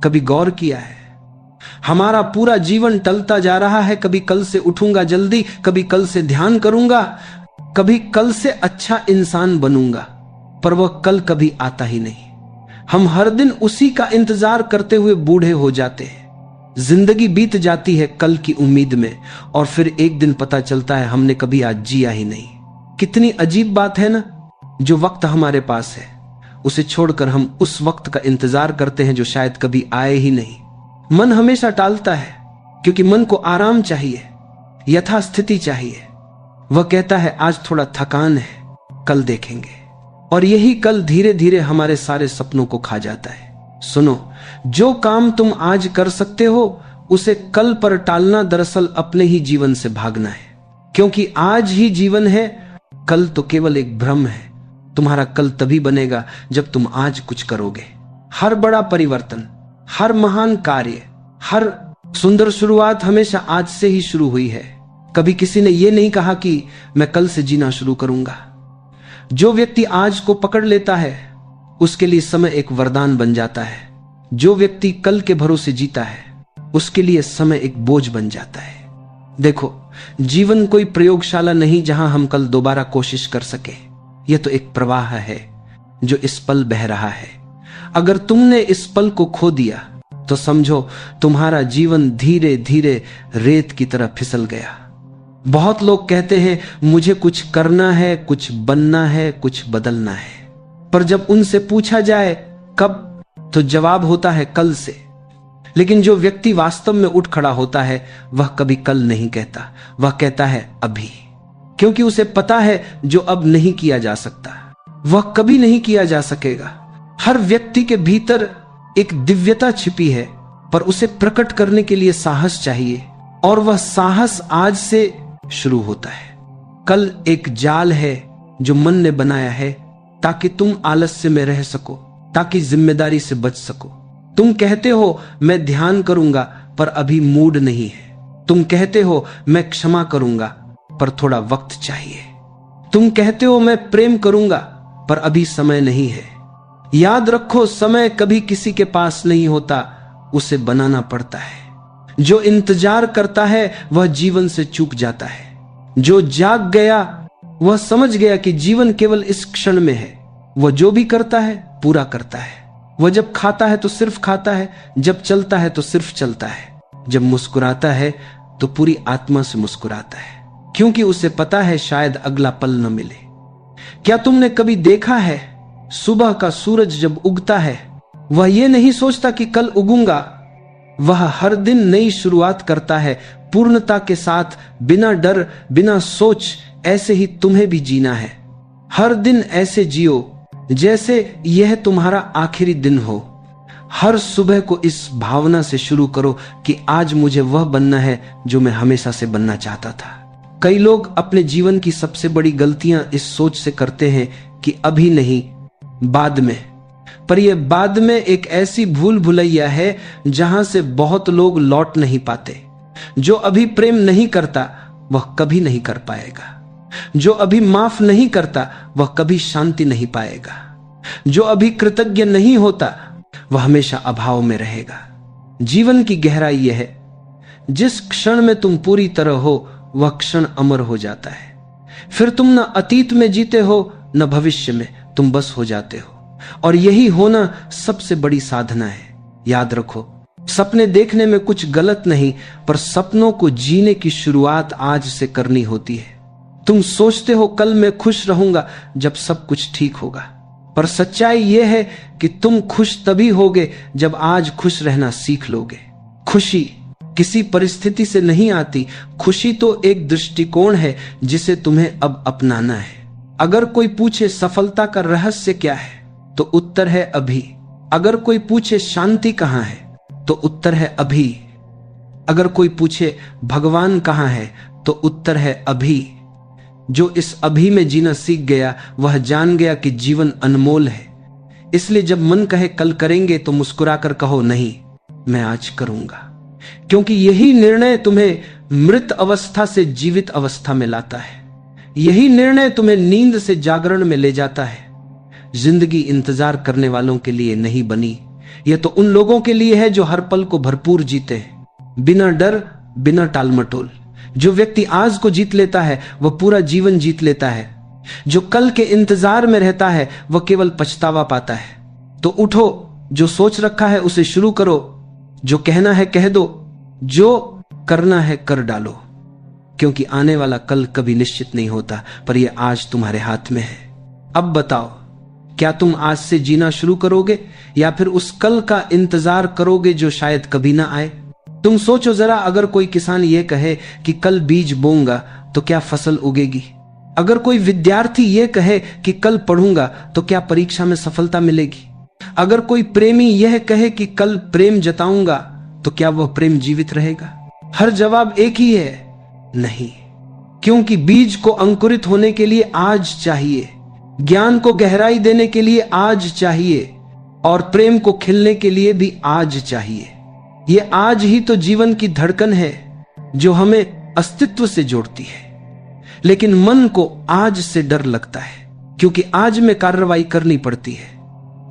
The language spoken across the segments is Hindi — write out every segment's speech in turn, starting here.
कभी गौर किया है? हमारा पूरा जीवन टलता जा रहा है। कभी कल से उठूंगा जल्दी, कभी कल से ध्यान करूंगा, कभी कल से अच्छा इंसान बनूंगा, पर वह कल कभी आता ही नहीं। हम हर दिन उसी का इंतजार करते हुए बूढ़े हो जाते हैं। जिंदगी बीत जाती है कल की उम्मीद में, और फिर एक दिन पता चलता है हमने कभी आज जिया ही नहीं। कितनी अजीब बात है ना। जो वक्त हमारे पास है उसे छोड़कर हम उस वक्त का इंतजार करते हैं जो शायद कभी आए ही नहीं। मन हमेशा टालता है क्योंकि मन को आराम चाहिए, यथास्थिति चाहिए। वह कहता है आज थोड़ा थकान है, कल देखेंगे, और यही कल धीरे धीरे हमारे सारे सपनों को खा जाता है। सुनो, जो काम तुम आज कर सकते हो उसे कल पर टालना दरअसल अपने ही जीवन से भागना है, क्योंकि आज ही जीवन है, कल तो केवल एक भ्रम है। तुम्हारा कल तभी बनेगा जब तुम आज कुछ करोगे। हर बड़ा परिवर्तन, हर महान कार्य, हर सुंदर शुरुआत हमेशा आज से ही शुरू हुई है। कभी किसी ने यह नहीं कहा कि मैं कल से जीना शुरू करूंगा। जो व्यक्ति आज को पकड़ लेता है उसके लिए समय एक वरदान बन जाता है। जो व्यक्ति कल के भरोसे जीता है उसके लिए समय एक बोझ बन जाता है। देखो, जीवन कोई प्रयोगशाला नहीं जहां हम कल दोबारा कोशिश कर सके। यह तो एक प्रवाह है जो इस पल बह रहा है। अगर तुमने इस पल को खो दिया तो समझो तुम्हारा जीवन धीरे धीरे रेत की तरह फिसल गया। बहुत लोग कहते हैं मुझे कुछ करना है, कुछ बनना है, कुछ बदलना है, पर जब उनसे पूछा जाए कब, तो जवाब होता है कल से। लेकिन जो व्यक्ति वास्तव में उठ खड़ा होता है वह कभी कल नहीं कहता, वह कहता है अभी, क्योंकि उसे पता है जो अब नहीं किया जा सकता वह कभी नहीं किया जा सकेगा। हर व्यक्ति के भीतर एक दिव्यता छिपी है, पर उसे प्रकट करने के लिए साहस चाहिए, और वह साहस आज से शुरू होता है। कल एक जाल है जो मन ने बनाया है ताकि तुम आलस्य में रह सको, ताकि जिम्मेदारी से बच सको। तुम कहते हो मैं ध्यान करूंगा, पर अभी मूड नहीं है। तुम कहते हो मैं क्षमा करूंगा, पर थोड़ा वक्त चाहिए। तुम कहते हो मैं प्रेम करूंगा, पर अभी समय नहीं है। याद रखो, समय कभी किसी के पास नहीं होता, उसे बनाना पड़ता है। जो इंतजार करता है वह जीवन से चूक जाता है। जो जाग गया वह समझ गया कि जीवन केवल इस क्षण में है। वह जो भी करता है पूरा करता है। वह जब खाता है तो सिर्फ खाता है, जब चलता है तो सिर्फ चलता है, जब मुस्कुराता है तो पूरी आत्मा से मुस्कुराता है, क्योंकि उसे पता है शायद अगला पल न मिले। क्या तुमने कभी देखा है सुबह का सूरज जब उगता है वह ये नहीं सोचता कि कल उगूंगा। वह हर दिन नई शुरुआत करता है, पूर्णता के साथ, बिना डर, बिना सोच। ऐसे ही तुम्हें भी जीना है। हर दिन ऐसे जियो जैसे यह तुम्हारा आखिरी दिन हो। हर सुबह को इस भावना से शुरू करो कि आज मुझे वह बनना है जो मैं हमेशा से बनना चाहता था। कई लोग अपने जीवन की सबसे बड़ी गलतियां इस सोच से करते हैं कि अभी नहीं, बाद में। पर यह बाद में एक ऐसी भूल भुलैया है जहां से बहुत लोग लौट नहीं पाते। जो अभी प्रेम नहीं करता वह कभी नहीं कर पाएगा। जो अभी माफ नहीं करता वह कभी शांति नहीं पाएगा। जो अभी कृतज्ञ नहीं होता वह हमेशा अभाव में रहेगा। जीवन की गहराई यह है, जिस क्षण में तुम पूरी तरह हो वह क्षण अमर हो जाता है। फिर तुम न अतीत में जीते हो न भविष्य में, तुम बस हो जाते हो। और यही होना सबसे बड़ी साधना है। याद रखो, सपने देखने में कुछ गलत नहीं, पर सपनों को जीने की शुरुआत आज से करनी होती है। तुम सोचते हो कल मैं खुश रहूंगा जब सब कुछ ठीक होगा, पर सच्चाई यह है कि तुम खुश तभी होगे जब आज खुश रहना सीख लोगे। खुशी किसी परिस्थिति से नहीं आती। खुशी तो एक दृष्टिकोण है जिसे तुम्हें अब अपनाना है। अगर कोई पूछे सफलता का रहस्य क्या है तो उत्तर है अभी। अगर कोई पूछे शांति कहां है तो उत्तर है अभी। अगर कोई पूछे भगवान कहां है तो उत्तर है अभी। जो इस अभी में जीना सीख गया वह जान गया कि जीवन अनमोल है। इसलिए जब मन कहे कल करेंगे तो मुस्कुराकर कहो नहीं, मैं आज करूंगा, क्योंकि यही निर्णय तुम्हें मृत अवस्था से जीवित अवस्था में लाता है। यही निर्णय तुम्हें नींद से जागरण में ले जाता है। जिंदगी इंतजार करने वालों के लिए नहीं बनी, यह तो उन लोगों के लिए है जो हर पल को भरपूर जीते हैं, बिना डर, बिना टालमटोल। जो व्यक्ति आज को जीत लेता है वह पूरा जीवन जीत लेता है। जो कल के इंतजार में रहता है वह केवल पछतावा पाता है। तो उठो, जो सोच रखा है उसे शुरू करो, जो कहना है कह दो, जो करना है कर डालो, क्योंकि आने वाला कल कभी निश्चित नहीं होता, पर यह आज तुम्हारे हाथ में है। अब बताओ, क्या तुम आज से जीना शुरू करोगे या फिर उस कल का इंतजार करोगे जो शायद कभी ना आए? तुम सोचो जरा, अगर कोई किसान ये कहे कि कल बीज बोऊंगा तो क्या फसल उगेगी? अगर कोई विद्यार्थी ये कहे कि कल पढ़ूंगा तो क्या परीक्षा में सफलता मिलेगी? अगर कोई प्रेमी यह कहे कि कल प्रेम जताऊंगा तो क्या वह प्रेम जीवित रहेगा? हर जवाब एक ही है, नहीं। क्योंकि बीज को अंकुरित होने के लिए आज चाहिए, ज्ञान को गहराई देने के लिए आज चाहिए, और प्रेम को खिलने के लिए भी आज चाहिए। ये आज ही तो जीवन की धड़कन है जो हमें अस्तित्व से जोड़ती है। लेकिन मन को आज से डर लगता है, क्योंकि आज में कार्रवाई करनी पड़ती है,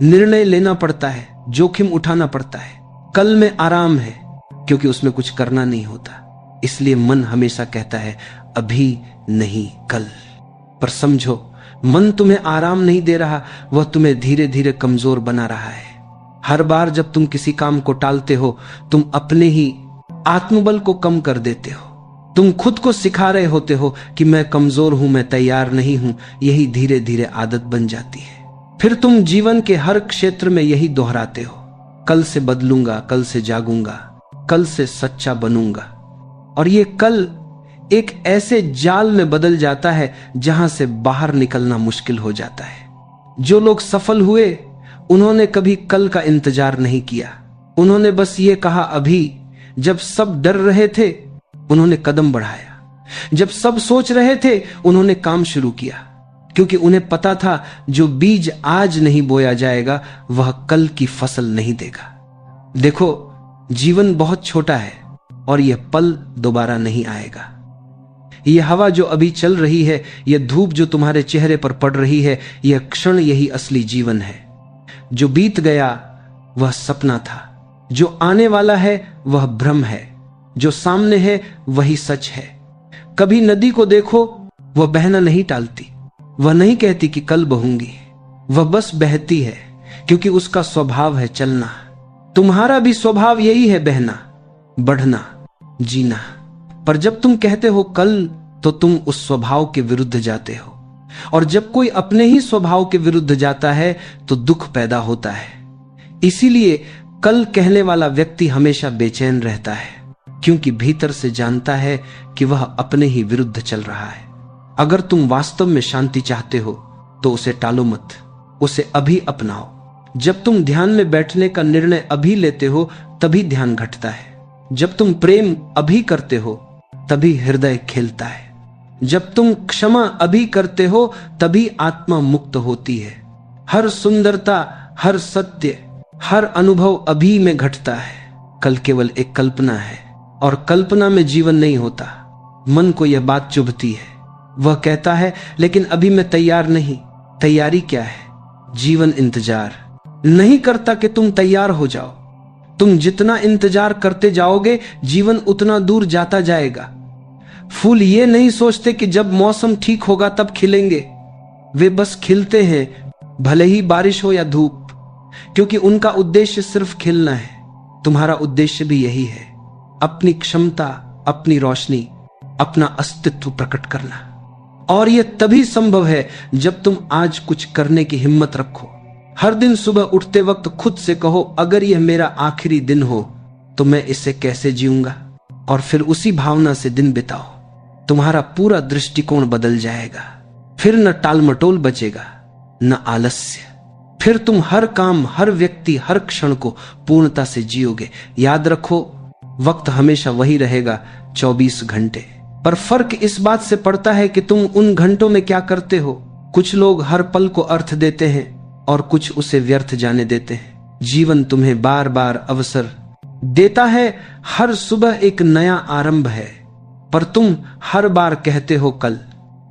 निर्णय लेना पड़ता है, जोखिम उठाना पड़ता है। कल में आराम है, क्योंकि उसमें कुछ करना नहीं होता। इसलिए मन हमेशा कहता है अभी नहीं, कल। पर समझो, मन तुम्हें आराम नहीं दे रहा, वह तुम्हें धीरे धीरे कमजोर बना रहा है। हर बार जब तुम किसी काम को टालते हो, तुम अपने ही आत्मबल को कम कर देते हो। तुम खुद को सिखा रहे होते हो कि मैं कमजोर हूं, मैं तैयार नहीं हूं। यही धीरे धीरे आदत बन जाती है। फिर तुम जीवन के हर क्षेत्र में यही दोहराते हो, कल से बदलूंगा, कल से जागूंगा, कल से सच्चा बनूंगा। और ये कल एक ऐसे जाल में बदल जाता है जहां से बाहर निकलना मुश्किल हो जाता है। जो लोग सफल हुए, उन्होंने कभी कल का इंतजार नहीं किया। उन्होंने बस ये कहा अभी। जब सब डर रहे थे, उन्होंने कदम बढ़ाया। जब सब सोच रहे थे, उन्होंने काम शुरू किया, क्योंकि उन्हें पता था जो बीज आज नहीं बोया जाएगा वह कल की फसल नहीं देगा। देखो, जीवन बहुत छोटा है और यह पल दोबारा नहीं आएगा। यह हवा जो अभी चल रही है, यह धूप जो तुम्हारे चेहरे पर पड़ रही है, यह क्षण यही असली जीवन है। जो बीत गया वह सपना था, जो आने वाला है वह भ्रम है, जो सामने है वही सच है। कभी नदी को देखो, वह बहना नहीं टालती। वह नहीं कहती कि कल बहूंगी, वह बस बहती है, क्योंकि उसका स्वभाव है चलना। तुम्हारा भी स्वभाव यही है, बहना, बढ़ना, जीना। पर जब तुम कहते हो कल, तो तुम उस स्वभाव के विरुद्ध जाते हो। और जब कोई अपने ही स्वभाव के विरुद्ध जाता है तो दुख पैदा होता है। इसीलिए कल कहने वाला व्यक्ति हमेशा बेचैन रहता है, क्योंकि भीतर से जानता है कि वह अपने ही विरुद्ध चल रहा है। अगर तुम वास्तव में शांति चाहते हो तो उसे टालो मत, उसे अभी अपनाओ। जब तुम ध्यान में बैठने का निर्णय अभी लेते हो, तभी ध्यान घटता है। जब तुम प्रेम अभी करते हो, तभी हृदय खिलता है। जब तुम क्षमा अभी करते हो, तभी आत्मा मुक्त होती है। हर सुंदरता, हर सत्य, हर अनुभव अभी में घटता है। कल केवल एक कल्पना है, और कल्पना में जीवन नहीं होता। मन को यह बात चुभती है। वह कहता है लेकिन अभी मैं तैयार नहीं। तैयारी क्या है? जीवन इंतजार नहीं करता कि तुम तैयार हो जाओ। तुम जितना इंतजार करते जाओगे, जीवन उतना दूर जाता जाएगा। फूल ये नहीं सोचते कि जब मौसम ठीक होगा तब खिलेंगे। वे बस खिलते हैं, भले ही बारिश हो या धूप, क्योंकि उनका उद्देश्य सिर्फ खिलना है। तुम्हारा उद्देश्य भी यही है, अपनी क्षमता, अपनी रोशनी, अपना अस्तित्व प्रकट करना। और यह तभी संभव है जब तुम आज कुछ करने की हिम्मत रखो। हर दिन सुबह उठते वक्त खुद से कहो, अगर यह मेरा आखिरी दिन हो तो मैं इसे कैसे जीऊंगा, और फिर उसी भावना से दिन बिताओ। तुम्हारा पूरा दृष्टिकोण बदल जाएगा। फिर न टालमटोल बचेगा, न आलस्य। फिर तुम हर काम, हर व्यक्ति, हर क्षण को पूर्णता से जियोगे। याद रखो, वक्त हमेशा वही रहेगा, 24 घंटे। पर फर्क इस बात से पड़ता है कि तुम उन घंटों में क्या करते हो। कुछ लोग हर पल को अर्थ देते हैं और कुछ उसे व्यर्थ जाने देते हैं। जीवन तुम्हें बार बार अवसर देता है। हर सुबह एक नया आरंभ है, पर तुम हर बार कहते हो कल,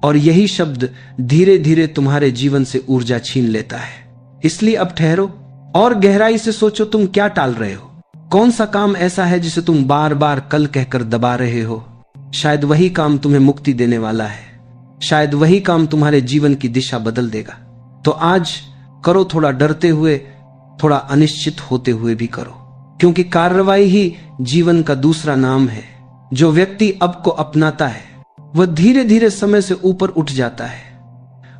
और यही शब्द धीरे धीरे तुम्हारे जीवन से ऊर्जा छीन लेता है। इसलिए अब ठहरो, और गहराई से सोचो, तुम क्या टाल रहे हो? कौन सा काम ऐसा है जिसे तुम बार बार कल कहकर दबा रहे हो? शायद वही काम तुम्हें मुक्ति देने वाला है। शायद वही काम तुम्हारे जीवन की दिशा बदल देगा। तो आज करो, थोड़ा डरते हुए, थोड़ा अनिश्चित होते हुए भी करो, क्योंकि कार्रवाई ही जीवन का दूसरा नाम है। जो व्यक्ति अब को अपनाता है वह धीरे धीरे समय से ऊपर उठ जाता है।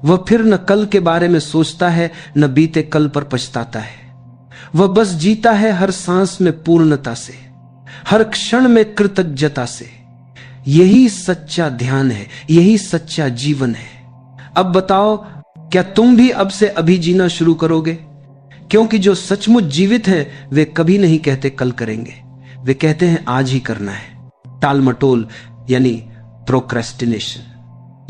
वह फिर न कल के बारे में सोचता है, न बीते कल पर पछताता है। वह बस जीता है हर सांस में पूर्णता से, हर क्षण में कृतज्ञता से। यही सच्चा ध्यान है, यही सच्चा जीवन है। अब बताओ, क्या तुम भी अब से अभी जीना शुरू करोगे? क्योंकि जो सचमुच जीवित हैं वे कभी नहीं कहते कल करेंगे, वे कहते हैं आज ही करना है। टाल मटोल यानी प्रोक्रेस्टिनेशन,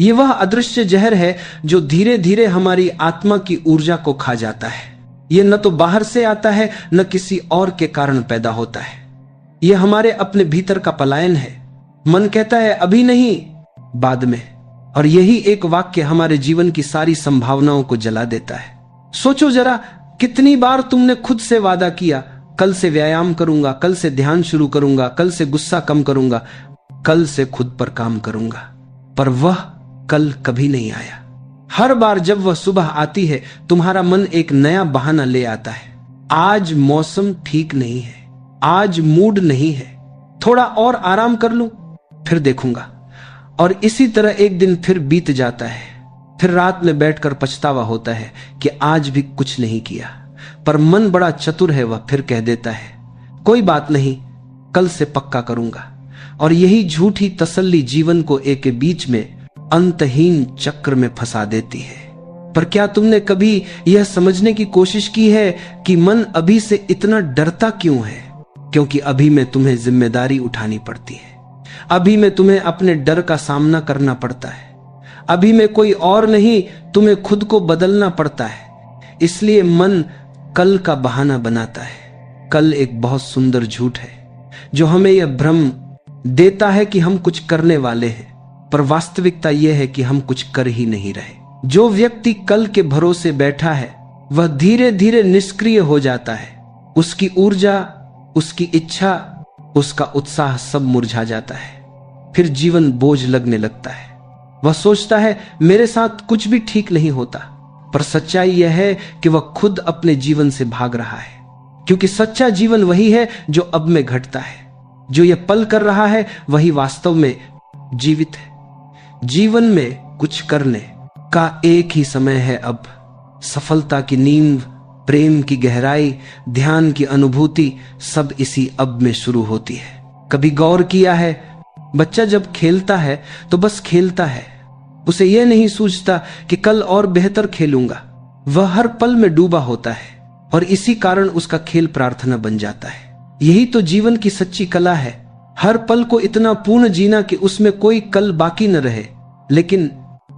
ये वह अदृश्य जहर है जो धीरे धीरे हमारी आत्मा की ऊर्जा को खा जाता है। यह न तो बाहर से आता है, न किसी और के कारण पैदा होता है। यह हमारे अपने भीतर का पलायन है। मन कहता है अभी नहीं, बाद में, और यही एक वाक्य हमारे जीवन की सारी संभावनाओं को जला देता है। सोचो जरा, कितनी बार तुमने खुद से वादा किया, कल से व्यायाम करूंगा, कल से ध्यान शुरू करूंगा, कल से गुस्सा कम करूंगा, कल से खुद पर काम करूंगा, पर वह कल कभी नहीं आया। हर बार जब वह सुबह आती है, तुम्हारा मन एक नया बहाना ले आता है। आज मौसम ठीक नहीं है, आज मूड नहीं है, थोड़ा और आराम कर लूं, फिर देखूंगा। और इसी तरह एक दिन फिर बीत जाता है। फिर रात में बैठकर पछतावा होता है कि आज भी कुछ नहीं किया। पर मन बड़ा चतुर है, वह फिर कह देता है कोई बात नहीं, कल से पक्का करूंगा। और यही झूठी तसल्ली जीवन को एक के बीच में अंतहीन चक्र में फंसा देती है। पर क्या तुमने कभी यह समझने की कोशिश की है कि मन अभी से इतना डरता क्यों है? क्योंकि अभी में तुम्हें जिम्मेदारी उठानी पड़ती है, अभी में तुम्हें अपने डर का सामना करना पड़ता है, अभी में कोई और नहीं, तुम्हें खुद को बदलना पड़ता है। इसलिए मन कल का बहाना बनाता है। कल एक बहुत सुंदर झूठ है जो हमें यह भ्रम देता है कि हम कुछ करने वाले हैं, पर वास्तविकता यह है कि हम कुछ कर ही नहीं रहे। जो व्यक्ति कल के भरोसे बैठा है वह धीरे धीरे निष्क्रिय हो जाता है। उसकी ऊर्जा, उसकी इच्छा, उसका उत्साह सब मुरझा जाता है। फिर जीवन बोझ लगने लगता है। वह सोचता है मेरे साथ कुछ भी ठीक नहीं होता, पर सच्चाई यह है कि वह खुद अपने जीवन से भाग रहा है। क्योंकि सच्चा जीवन वही है जो अब में घटता है। जो यह पल कर रहा है वही वास्तव में जीवित है। जीवन में कुछ करने का एक ही समय है अब। सफलता की नींव, प्रेम की गहराई, ध्यान की अनुभूति सब इसी अब में शुरू होती है। कभी गौर किया है, बच्चा जब खेलता है तो बस खेलता है, उसे यह नहीं सूझता कि कल और बेहतर खेलूंगा। वह हर पल में डूबा होता है और इसी कारण उसका खेल प्रार्थना बन जाता है। यही तो जीवन की सच्ची कला है, हर पल को इतना पूर्ण जीना कि उसमें कोई कल बाकी न रहे। लेकिन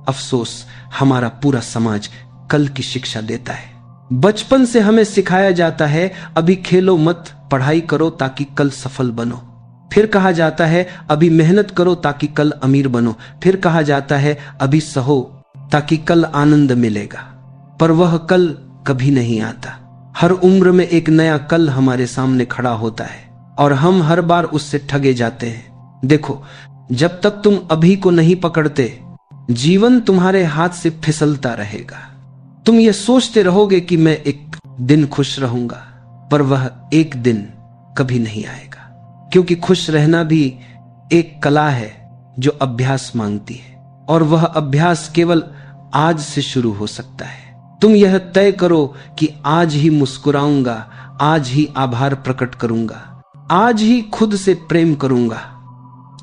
अफसोस, हमारा पूरा समाज कल की शिक्षा देता है। बचपन से हमें सिखाया जाता है अभी खेलो मत, पढ़ाई करो ताकि कल सफल बनो। फिर कहा जाता है अभी मेहनत करो ताकि कल अमीर बनो। फिर कहा जाता है अभी सहो ताकि कल आनंद मिलेगा। पर वह कल कभी नहीं आता। हर उम्र में एक नया कल हमारे सामने खड़ा होता है और हम हर बार उससे ठगे जाते हैं। देखो, जब तक तुम अभी को नहीं पकड़ते, जीवन तुम्हारे हाथ से फिसलता रहेगा। तुम ये सोचते रहोगे कि मैं एक दिन खुश रहूंगा, पर वह एक दिन कभी नहीं आएगा। क्योंकि खुश रहना भी एक कला है जो अभ्यास मांगती है, और वह अभ्यास केवल आज से शुरू हो सकता है। तुम यह तय करो कि आज ही मुस्कुराऊंगा, आज ही आभार प्रकट करूंगा, आज ही खुद से प्रेम करूंगा।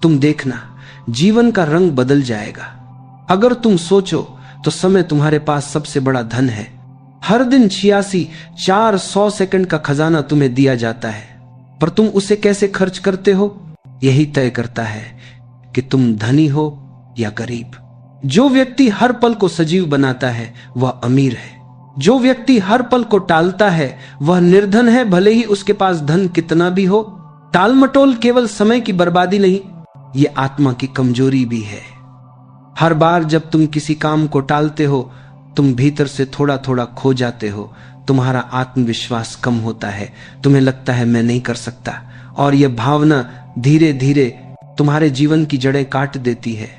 तुम देखना, जीवन का रंग बदल जाएगा। अगर तुम सोचो तो समय तुम्हारे पास सबसे बड़ा धन है। हर दिन 400 सेकंड का खजाना तुम्हें दिया जाता है, पर तुम उसे कैसे खर्च करते हो यही तय करता है कि तुम धनी हो या गरीब। जो व्यक्ति हर पल को सजीव बनाता है वह अमीर है। जो व्यक्ति हर पल को टालता है वह निर्धन है, भले ही उसके पास धन कितना भी हो। टाल मटोल केवल समय की बर्बादी नहीं, ये आत्मा की कमजोरी भी है। हर बार जब तुम किसी काम को टालते हो, तुम भीतर से थोड़ा थोड़ा खो जाते हो, तुम्हारा आत्मविश्वास कम होता है, तुम्हें लगता है मैं नहीं कर सकता, और यह भावना धीरे धीरे तुम्हारे जीवन की जड़ें काट देती है।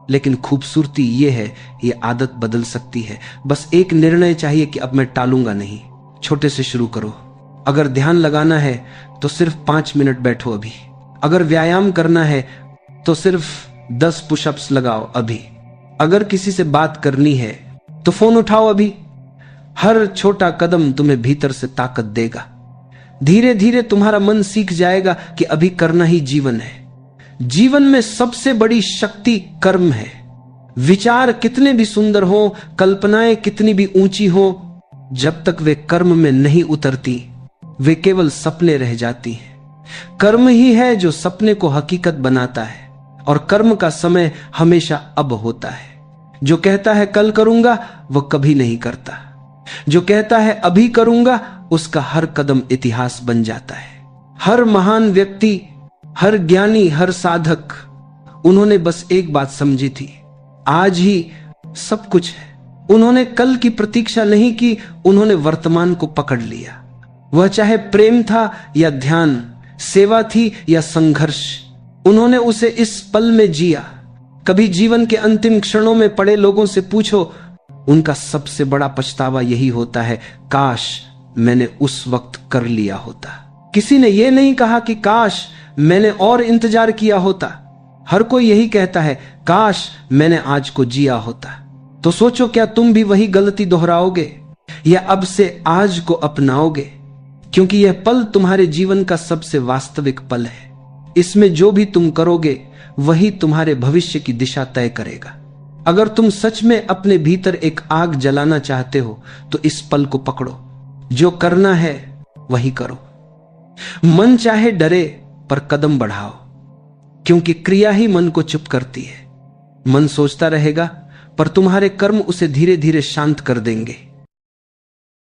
लेकिन खूबसूरती यह है, यह आदत बदल सकती है। बस एक निर्णय चाहिए कि अब मैं टालूंगा नहीं। छोटे से शुरू करो। अगर ध्यान लगाना है तो सिर्फ 5 मिनट बैठो अभी। अगर व्यायाम करना है तो सिर्फ 10 पुशअप्स लगाओ अभी। अगर किसी से बात करनी है तो फोन उठाओ अभी। हर छोटा कदम तुम्हें भीतर से ताकत देगा। धीरे धीरे तुम्हारा मन सीख जाएगा कि अभी करना ही जीवन है। जीवन में सबसे बड़ी शक्ति कर्म है। विचार कितने भी सुंदर हो, कल्पनाएं कितनी भी ऊंची हो, जब तक वे कर्म में नहीं उतरती वे केवल सपने रह जाती हैं। कर्म ही है जो सपने को हकीकत बनाता है, और कर्म का समय हमेशा अब होता है। जो कहता है कल करूंगा वह कभी नहीं करता। जो कहता है अभी करूंगा उसका हर कदम इतिहास बन जाता है। हर महान व्यक्ति, हर ज्ञानी, हर साधक, उन्होंने बस एक बात समझी थी, आज ही सब कुछ है। उन्होंने कल की प्रतीक्षा नहीं की, उन्होंने वर्तमान को पकड़ लिया। वह चाहे प्रेम था या ध्यान, सेवा थी या संघर्ष, उन्होंने उसे इस पल में जिया। कभी जीवन के अंतिम क्षणों में पड़े लोगों से पूछो, उनका सबसे बड़ा पछतावा यही होता है, काश मैंने उस वक्त कर लिया होता। किसी ने यह नहीं कहा कि काश मैंने और इंतजार किया होता। हर कोई यही कहता है, काश मैंने आज को जिया होता। तो सोचो, क्या तुम भी वही गलती दोहराओगे या अब से आज को अपनाओगे? क्योंकि यह पल तुम्हारे जीवन का सबसे वास्तविक पल है। इसमें जो भी तुम करोगे वही तुम्हारे भविष्य की दिशा तय करेगा। अगर तुम सच में अपने भीतर एक आग जलाना चाहते हो तो इस पल को पकड़ो। जो करना है वही करो। मन चाहे डरे पर कदम बढ़ाओ, क्योंकि क्रिया ही मन को चुप करती है। मन सोचता रहेगा पर तुम्हारे कर्म उसे धीरे धीरे शांत कर देंगे।